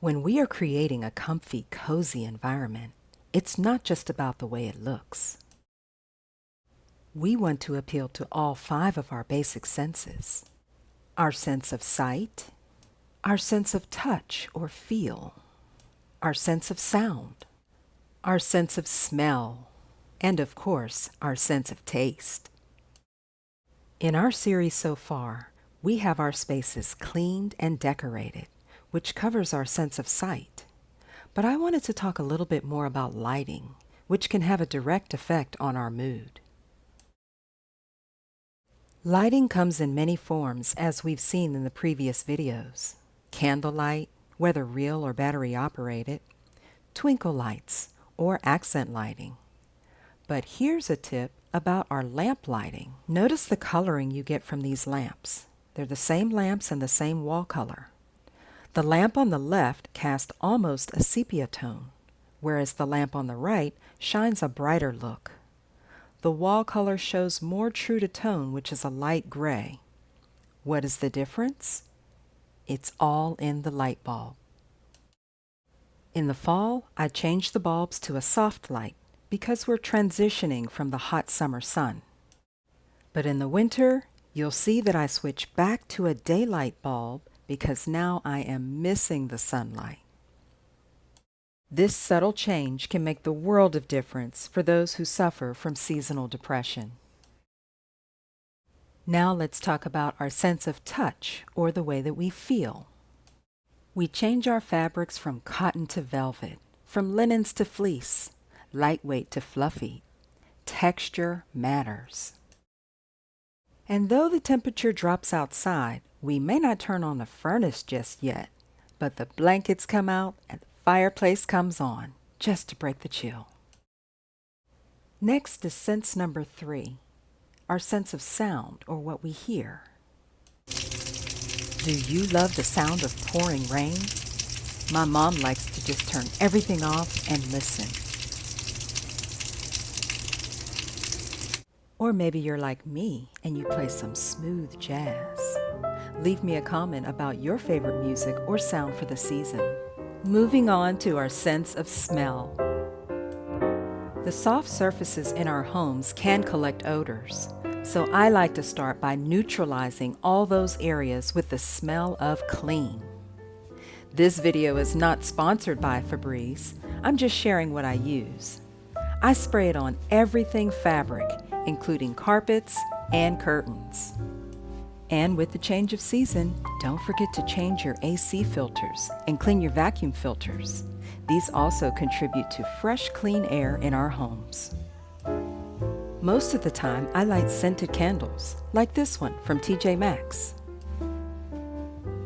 When we are creating a comfy, cozy environment, it's not just about the way it looks. We want to appeal to all 5 of our basic senses. Our sense of sight, our sense of touch or feel, our sense of sound, our sense of smell, and of course, our sense of taste. In our series so far, we have our spaces cleaned and decorated, which covers our sense of sight. But I wanted to talk a little bit more about lighting, which can have a direct effect on our mood. Lighting comes in many forms, as we've seen in the previous videos. Candlelight, whether real or battery operated, twinkle lights, or accent lighting. But here's a tip about our lamp lighting. Notice the coloring you get from these lamps. They're the same lamps and the same wall color. The lamp on the left casts almost a sepia tone, whereas the lamp on the right shines a brighter look. The wall color shows more true to tone, which is a light gray. What is the difference? It's all in the light bulb. In the fall, I changed the bulbs to a soft light because we're transitioning from the hot summer sun. But in the winter, you'll see that I switch back to a daylight bulb because now I am missing the sunlight. This subtle change can make the world of difference for those who suffer from seasonal depression. Now let's talk about our sense of touch, or the way that we feel. We change our fabrics from cotton to velvet, from linens to fleece, lightweight to fluffy. Texture matters. And though the temperature drops outside, we may not turn on the furnace just yet, but the blankets come out and the fireplace comes on, just to break the chill. Next is sense number 3, our sense of sound, or what we hear. Do you love the sound of pouring rain? My mom likes to just turn everything off and listen. Or maybe you're like me and you play some smooth jazz. Leave me a comment about your favorite music or sound for the season. Moving on to our sense of smell. The soft surfaces in our homes can collect odors, so I like to start by neutralizing all those areas with the smell of clean. This video is not sponsored by Febreze. I'm just sharing what I use. I spray it on everything fabric, including carpets and curtains. And with the change of season, don't forget to change your AC filters and clean your vacuum filters. These also contribute to fresh, clean air in our homes. Most of the time, I light scented candles, like this one from TJ Maxx.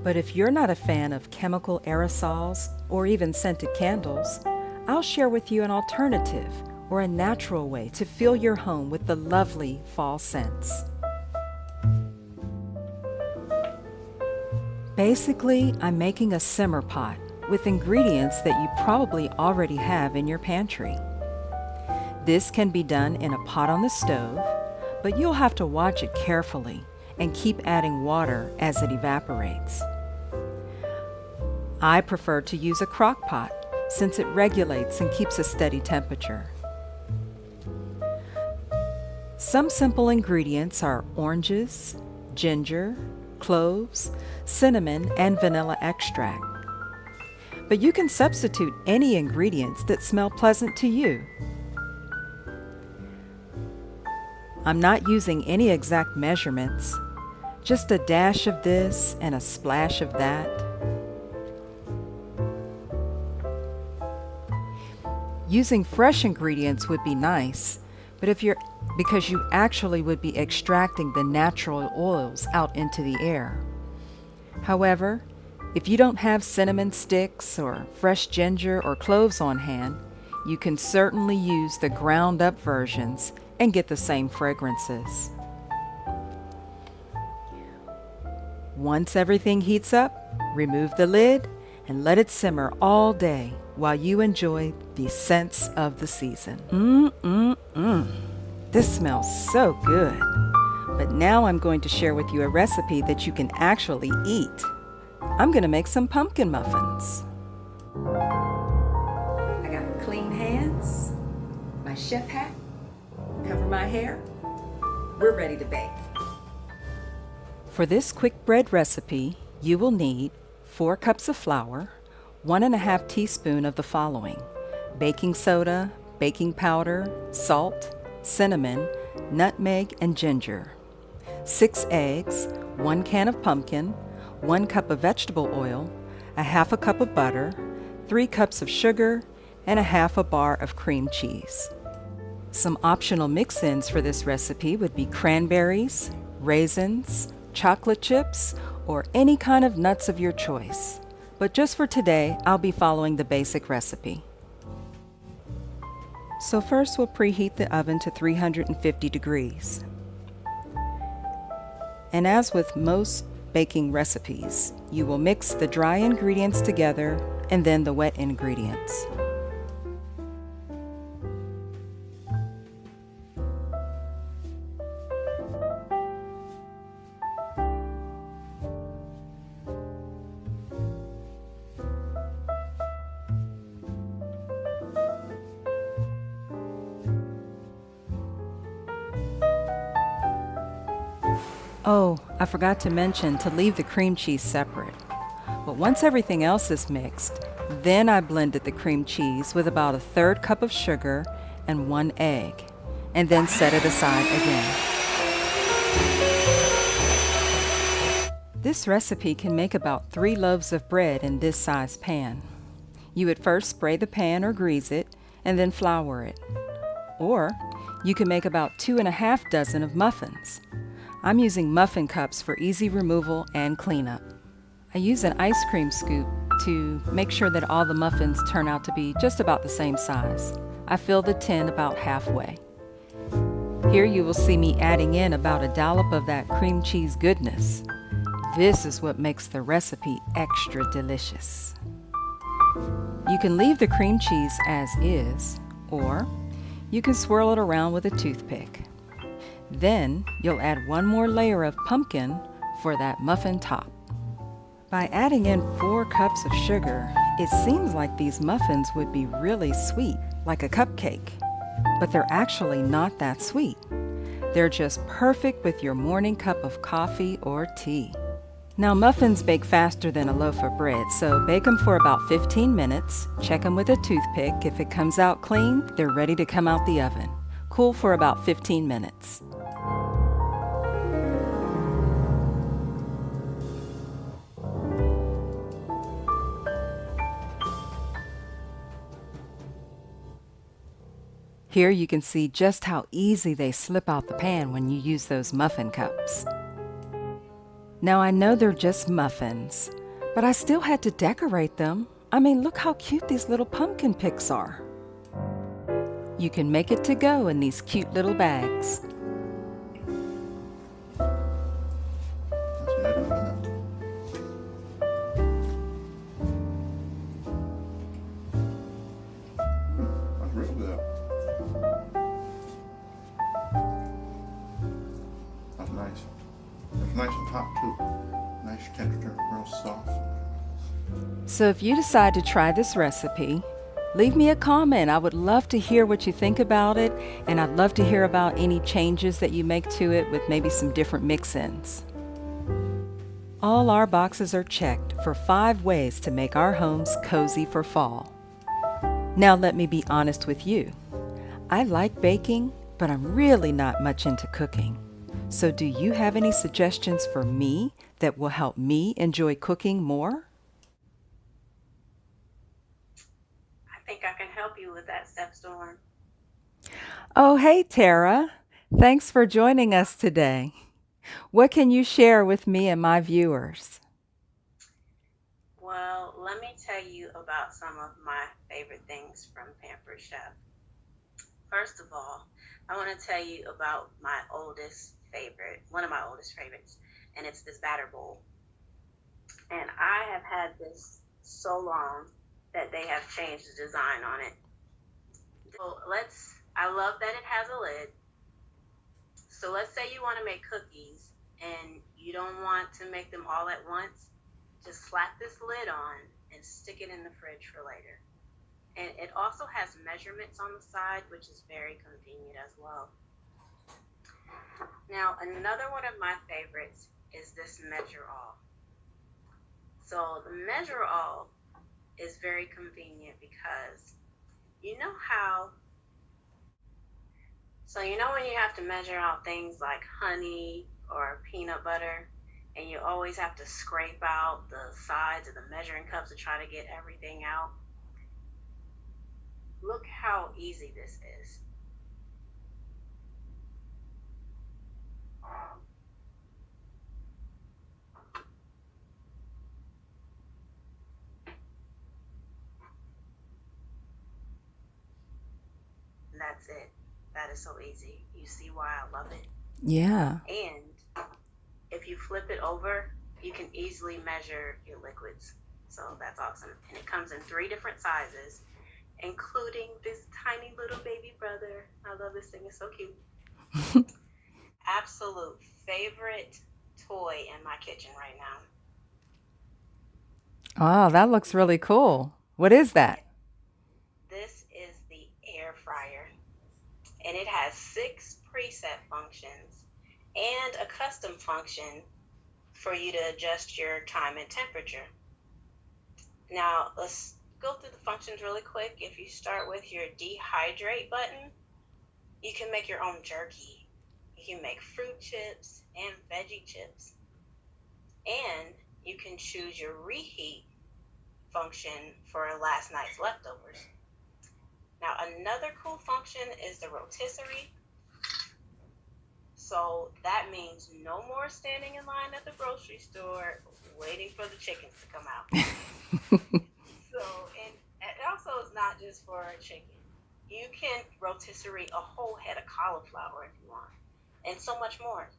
But if you're not a fan of chemical aerosols or even scented candles, I'll share with you an alternative or a natural way to fill your home with the lovely fall scents. Basically, I'm making a simmer pot with ingredients that you probably already have in your pantry. This can be done in a pot on the stove, but you'll have to watch it carefully and keep adding water as it evaporates. I prefer to use a crock pot since it regulates and keeps a steady temperature. Some simple ingredients are oranges, ginger, cloves, cinnamon, and vanilla extract. But you can substitute any ingredients that smell pleasant to you. I'm not using any exact measurements, just a dash of this and a splash of that. Using fresh ingredients would be nice, but because you actually would be extracting the natural oils out into the air. However, if you don't have cinnamon sticks or fresh ginger or cloves on hand, you can certainly use the ground up versions and get the same fragrances. Once everything heats up, remove the lid and let it simmer all day while you enjoy the scents of the season. This smells so good. But now I'm going to share with you a recipe that you can actually eat. I'm going to make some pumpkin muffins. I got clean hands, my chef hat, cover my hair. We're ready to bake. For this quick bread recipe, you will need 4 cups of flour, 1½ teaspoon of the following: baking soda, baking powder, salt, cinnamon, nutmeg, and ginger, 6 eggs, 1 can of pumpkin, 1 cup of vegetable oil, 1/2 cup of butter, 3 cups of sugar, and 1/2 bar of cream cheese. Some optional mix-ins for this recipe would be cranberries, raisins, chocolate chips, or any kind of nuts of your choice. But just for today, I'll be following the basic recipe. So first we'll preheat the oven to 350 degrees. And as with most baking recipes, you will mix the dry ingredients together and then the wet ingredients. Oh, I forgot to mention to leave the cream cheese separate. But once everything else is mixed, then I blended the cream cheese with about 1/3 cup of sugar and 1 egg, and then set it aside again. This recipe can make about 3 loaves of bread in this size pan. You would first spray the pan or grease it, and then flour it. Or you can make about 2½ dozen of muffins. I'm using muffin cups for easy removal and cleanup. I use an ice cream scoop to make sure that all the muffins turn out to be just about the same size. I fill the tin about halfway. Here you will see me adding in about a dollop of that cream cheese goodness. This is what makes the recipe extra delicious. You can leave the cream cheese as is, or you can swirl it around with a toothpick. Then you'll add 1 more layer of pumpkin for that muffin top. By adding in 4 cups of sugar, it seems like these muffins would be really sweet, like a cupcake. But they're actually not that sweet. They're just perfect with your morning cup of coffee or tea. Now muffins bake faster than a loaf of bread, so bake them for about 15 minutes. Check them with a toothpick. If it comes out clean, they're ready to come out the oven. Cool for about 15 minutes. Here you can see just how easy they slip out the pan when you use those muffin cups. Now I know they're just muffins, but I still had to decorate them. I mean, look how cute these little pumpkin picks are. You can make it to go in these cute little bags. That's real good. That's nice. It's nice and hot too. Nice temperature, real soft. So if you decide to try this recipe, leave me a comment. I would love to hear what you think about it, and I'd love to hear about any changes that you make to it with maybe some different mix-ins. All our boxes are checked for 5 ways to make our homes cozy for fall. Now let me be honest with you. I like baking, but I'm really not much into cooking. So do you have any suggestions for me that will help me enjoy cooking more? I think I can help you with that, stephstorm. Oh, hey, Tara. Thanks for joining us today. What can you share with me and my viewers? Well, let me tell you about some of my favorite things from Pampered Chef. First of all, I want to tell you about my oldest favorite, one of my oldest favorites, and it's this batter bowl. And I have had this so long that they have changed the design on it. So I love that it has a lid. So let's say you want to make cookies and you don't want to make them all at once. Just slap this lid on and stick it in the fridge for later. And it also has measurements on the side, which is very convenient as well. Now, another one of my favorites is this measure all. So the measure all is very convenient because you know how, so you know when you have to measure out things like honey or peanut butter, and you always have to scrape out the sides of the measuring cups to try to get everything out? Look how easy this is. And that's it. That is so easy. You see why I love it? Yeah. And if you flip it over, you can easily measure your liquids. So that's awesome. And it comes in 3 different sizes, including this tiny little baby brother. I love this thing. It's so cute. Absolute favorite toy in my kitchen right now. Oh, that looks really cool. What is that? This is the air fryer, and it has 6 preset functions and a custom function for you to adjust your time and temperature. Now, let's go through the functions really quick. If you start with your dehydrate button, you can make your own jerky. You can make fruit chips and veggie chips. And you can choose your reheat function for last night's leftovers. Now, another cool function is the rotisserie. So that means no more standing in line at the grocery store waiting for the chickens to come out. So, and it also is not just for chicken. You can rotisserie a whole head of cauliflower if you want, and so much more.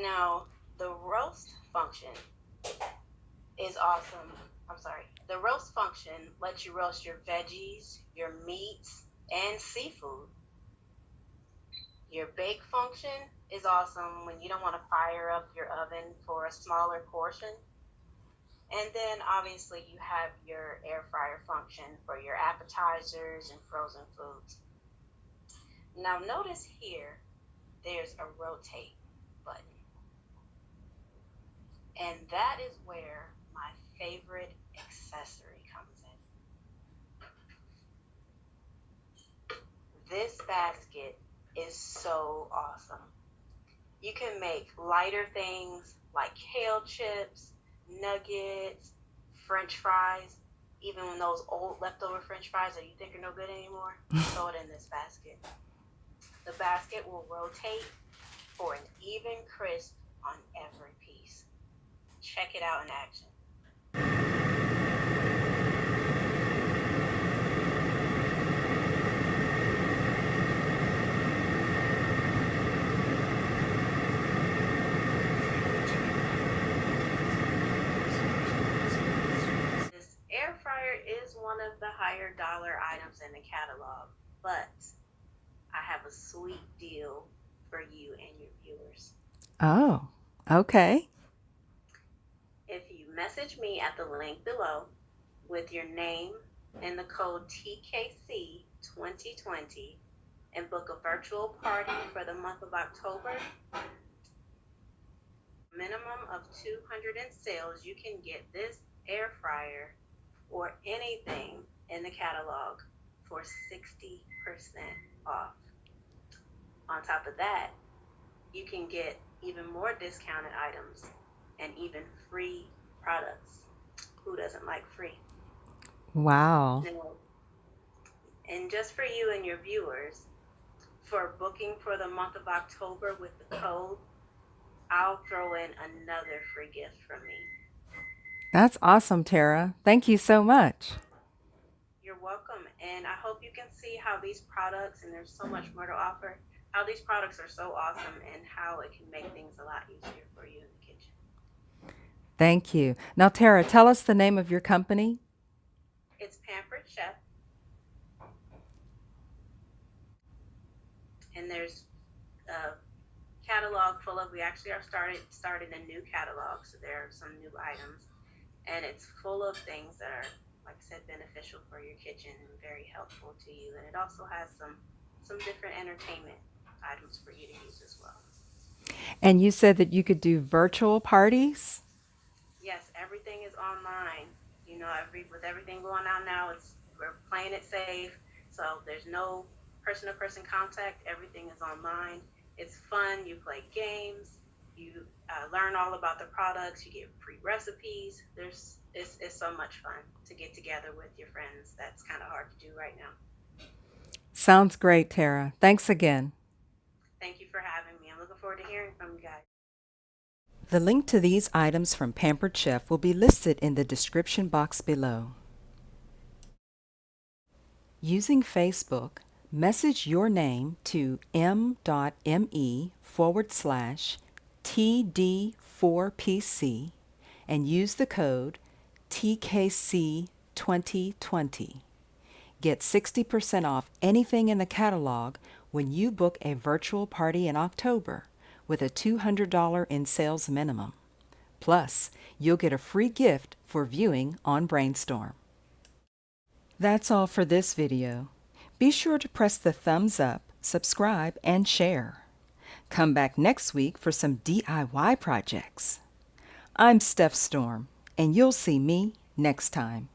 Now, the roast function is awesome. The roast function lets you roast your veggies, your meats, and seafood. Your bake function is awesome when you don't want to fire up your oven for a smaller portion. And then obviously you have your air fryer function for your appetizers and frozen foods. Now notice here, there's a rotate button. And that is where my favorite accessory comes in. This basket is so awesome. You can make lighter things like kale chips, nuggets, French fries, even when those old leftover French fries that you think are no good anymore, throw it in this basket. The basket will rotate for an even crisp on every piece. Check it out in action. This air fryer is one of the higher dollar items in the catalog, but I have a sweet deal for you and your viewers. Oh, okay. If you message me at the link below with your name and the code TKC2020 and book a virtual party for the month of October, minimum of 200 in sales, you can get this air fryer or anything in the catalog for 60% off. On top of that, you can get even more discounted items and even free products. Who doesn't like free? Wow. Now, and just for you and your viewers, for booking for the month of October with the code, I'll throw in another free gift from me. That's awesome, Tara. Thank you so much. You're welcome. And I hope you can see how these products, and there's so much more to offer, how these products are so awesome and how it can make things a lot easier for you in the kitchen. Thank you. Now, Tara, tell us the name of your company. It's Pampered Chef. And there's a catalog full of, we actually are starting a new catalog, so there are some new items. and it's full of things that are, like I said, beneficial for your kitchen and very helpful to you. And it also has some different entertainment items for you to use as well. And you said that you could do virtual parties? Yes, everything is online. You know, with everything going on now, we're playing it safe. So there's no person-to-person contact. Everything is online. It's fun. You play games. You learn all about the products. You get free recipes. It's so much fun to get together with your friends. That's kind of hard to do right now. Sounds great, Tara. Thanks again. Thank you for having me. I'm looking forward to hearing from you guys. The link to these items from Pampered Chef will be listed in the description box below. Using Facebook, message your name to m.me/TD4PC and use the code TKC2020. Get 60% off anything in the catalog when you book a virtual party in October with a $200 in sales minimum. Plus, you'll get a free gift for viewing on BrainSTORM. That's all for this video. Be sure to press the thumbs up, subscribe, and share. Come back next week for some DIY projects. I'm Steph Storm, and you'll see me next time.